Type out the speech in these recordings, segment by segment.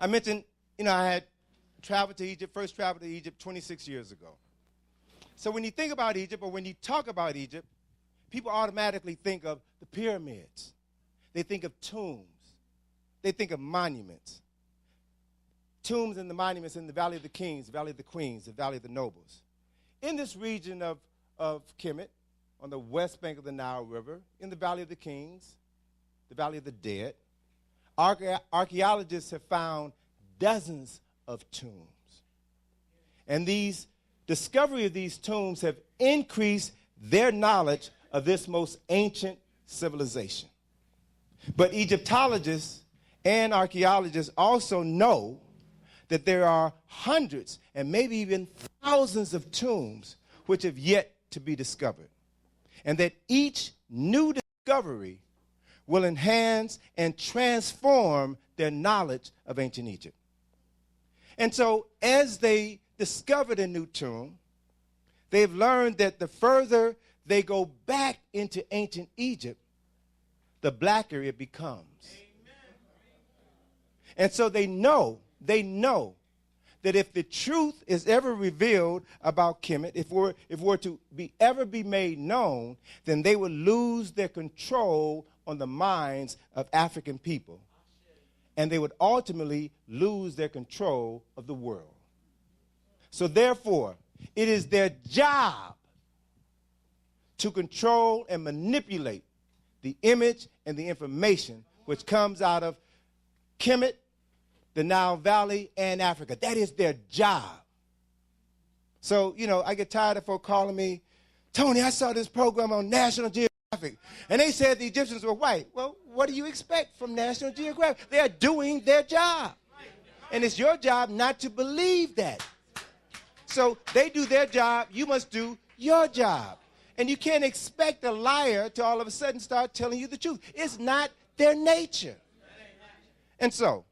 I mentioned, I had traveled to Egypt, first traveled to Egypt 26 years ago. So when you think about Egypt, or when you talk about Egypt, people automatically think of the pyramids. They think of tombs. They think of monuments. Tombs and the monuments in the Valley of the Kings, the Valley of the Queens, the Valley of the Nobles. In this region of Kemet, on the west bank of the Nile River, in the Valley of the Kings, the Valley of the Dead, archaeologists have found dozens of tombs. And these discovery of these tombs have increased their knowledge of this most ancient civilization. But Egyptologists and archaeologists also know that there are hundreds and maybe even thousands of tombs which have yet to be discovered. And that each new discovery will enhance and transform their knowledge of ancient Egypt. And so as they discovered a new tomb, they've learned that the further they go back into ancient Egypt, the blacker it becomes. Amen. And so they know that if the truth is ever revealed about Kemet, if we're to ever be made known, then they will lose their control on the minds of African people. And they would ultimately lose their control of the world. So therefore, it is their job to control and manipulate the image and the information which comes out of Kemet, the Nile Valley, and Africa. That is their job. So, I get tired of folk calling me, Tony, I saw this program on National Geographic, and they said the Egyptians were white. Well, what do you expect from National Geographic? They are doing their job. And it's your job not to believe that. So they do their job, you must do your job. And you can't expect a liar to all of a sudden start telling you the truth. It's not their nature. And so,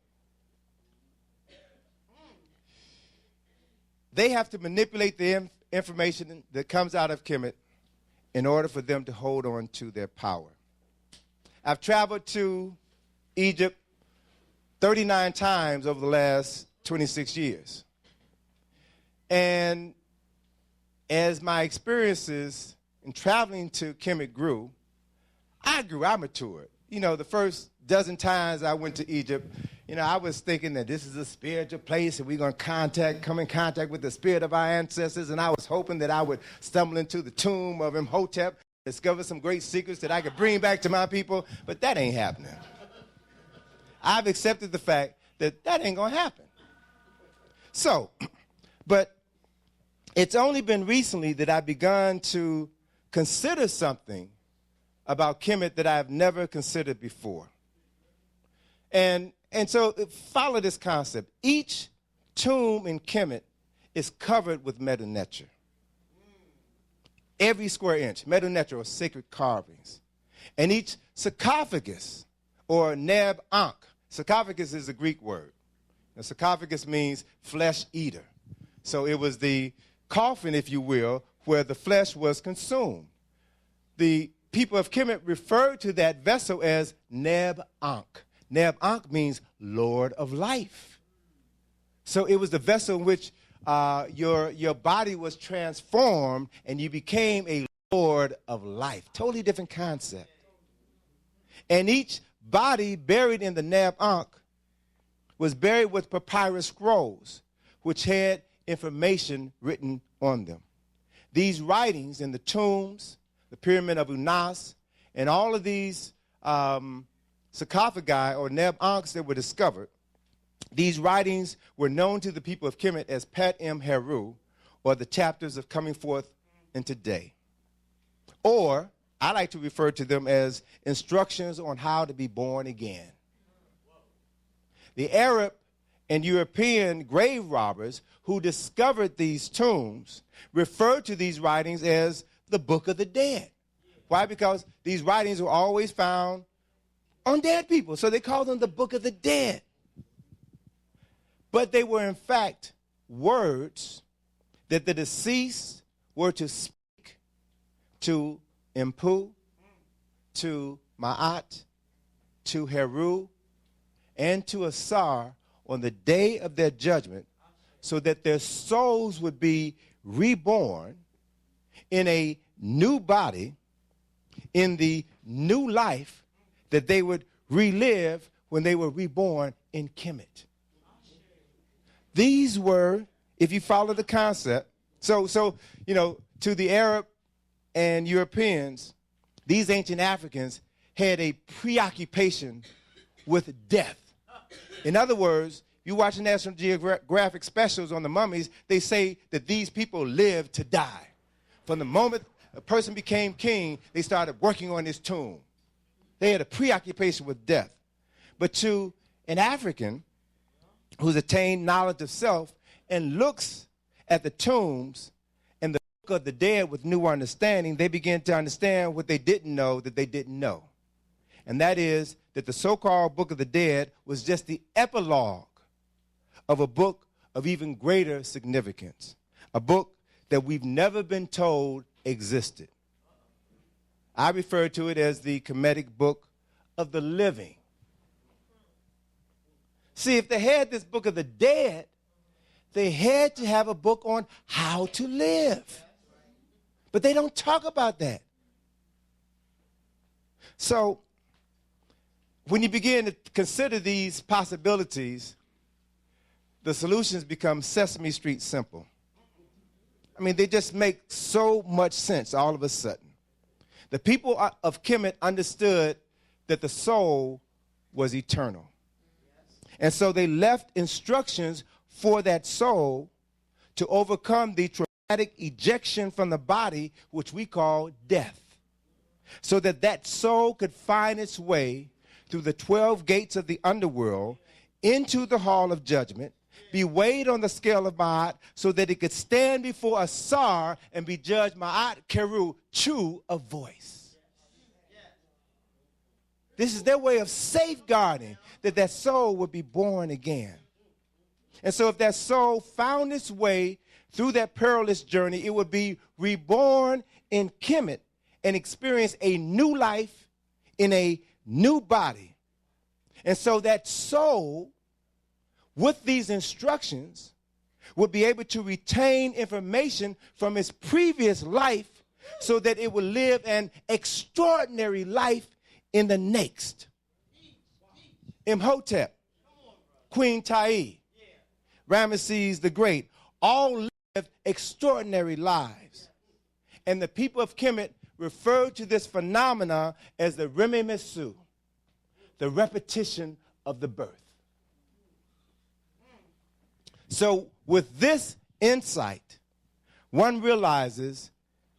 they have to manipulate the information that comes out of Kemet in order for them to hold on to their power. I've traveled to Egypt 39 times over the last 26 years. And as my experiences in traveling to Kemet grew, I matured. The first dozen times I went to Egypt, I was thinking that this is a spiritual place and we're going to come in contact with the spirit of our ancestors, and I was hoping that I would stumble into the tomb of Imhotep, discover some great secrets that I could bring back to my people, but that ain't happening. I've accepted the fact that ain't going to happen. So, but it's only been recently that I've begun to consider something about Kemet that I've never considered before. And so follow this concept. Each tomb in Kemet is covered with medu neter. Every square inch, medu neter, or sacred carvings. And each sarcophagus, or neb ankh, sarcophagus is a Greek word. And sarcophagus means flesh eater. So it was the coffin, if you will, where the flesh was consumed. The people of Kemet referred to that vessel as neb ankh. Neb ankh means Lord of life. So it was the vessel in which your body was transformed and you became a Lord of life. Totally different concept. And each body buried in the neb ankh was buried with papyrus scrolls, which had information written on them. These writings in the tombs, the Pyramid of Unas, and all of these sarcophagi or neb ankhs that were discovered, these writings were known to the people of Kemet as Pet Em Heru, or the chapters of coming forth into day. Or I like to refer to them as instructions on how to be born again. The Arab and European grave robbers who discovered these tombs referred to these writings as the Book of the Dead. Why? Because these writings were always found on dead people, so they called them the Book of the Dead. But they were, in fact, words that the deceased were to speak to Impu, to Ma'at, to Heru, and to Asar on the day of their judgment so that their souls would be reborn in a new body, in the new life that they would relive when they were reborn in Kemet. These were, if you follow the concept, so to the Arab and Europeans, these ancient Africans had a preoccupation with death. In other words, you watch National Geographic specials on the mummies, they say that these people lived to die. From the moment a person became king, they started working on his tomb. They had a preoccupation with death. But to an African who's attained knowledge of self and looks at the tombs and the book of the dead with new understanding, they begin to understand what they didn't know that they didn't know. And that is that the so-called book of the dead was just the epilogue of a book of even greater significance, a book that we've never been told existed. I refer to it as the Kemetic book of the living. See, if they had this book of the dead, they had to have a book on how to live. But they don't talk about that. So, when you begin to consider these possibilities, the solutions become Sesame Street simple. I mean, they just make so much sense all of a sudden. The people of Kemet understood that the soul was eternal. And so they left instructions for that soul to overcome the traumatic ejection from the body, which we call death, so that that soul could find its way through the 12 gates of the underworld into the hall of judgment, be weighed on the scale of Ma'at so that it could stand before a Sar and be judged Ma'at Keru, true of voice. This is their way of safeguarding that that soul would be born again. And so if that soul found its way through that perilous journey, it would be reborn in Kemet and experience a new life in a new body. And so that soul, with these instructions, would be able to retain information from its previous life so that it would live an extraordinary life in the next. Imhotep, Queen Tai, Ramesses the Great, all lived extraordinary lives. And the people of Kemet referred to this phenomena as the Rememesu, the repetition of the birth. So with this insight, one realizes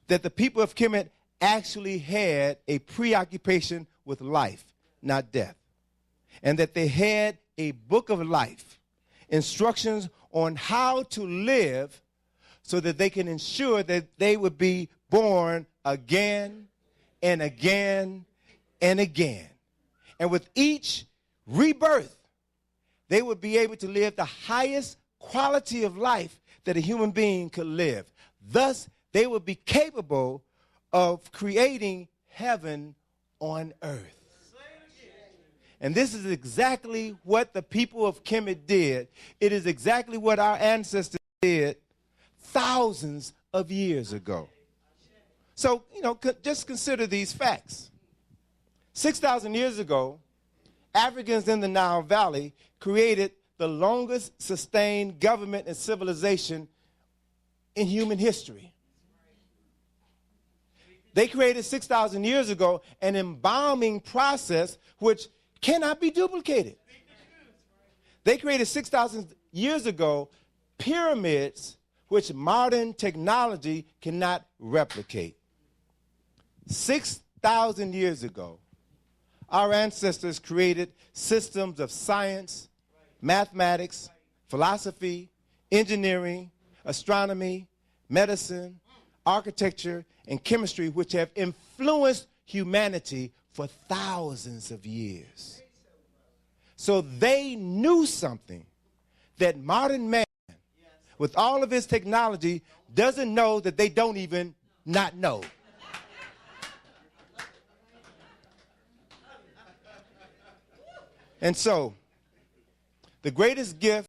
that the people of Kemet actually had a preoccupation with life, not death. And that they had a book of life, instructions on how to live so that they can ensure that they would be born again and again and again. And with each rebirth, they would be able to live the highest quality of life that a human being could live. Thus, they would be capable of creating heaven on earth. And this is exactly what the people of Kemet did. It is exactly what our ancestors did thousands of years ago. So, just consider these facts. 6,000 years ago, Africans in the Nile Valley created the longest sustained government and civilization in human history. They created 6,000 years ago an embalming process which cannot be duplicated. They created 6,000 years ago pyramids which modern technology cannot replicate. 6,000 years ago, our ancestors created systems of science, mathematics, philosophy, engineering, astronomy, medicine, architecture, and chemistry, which have influenced humanity for thousands of years. So they knew something that modern man, with all of his technology, doesn't know that they don't even not know. And so, The greatest gift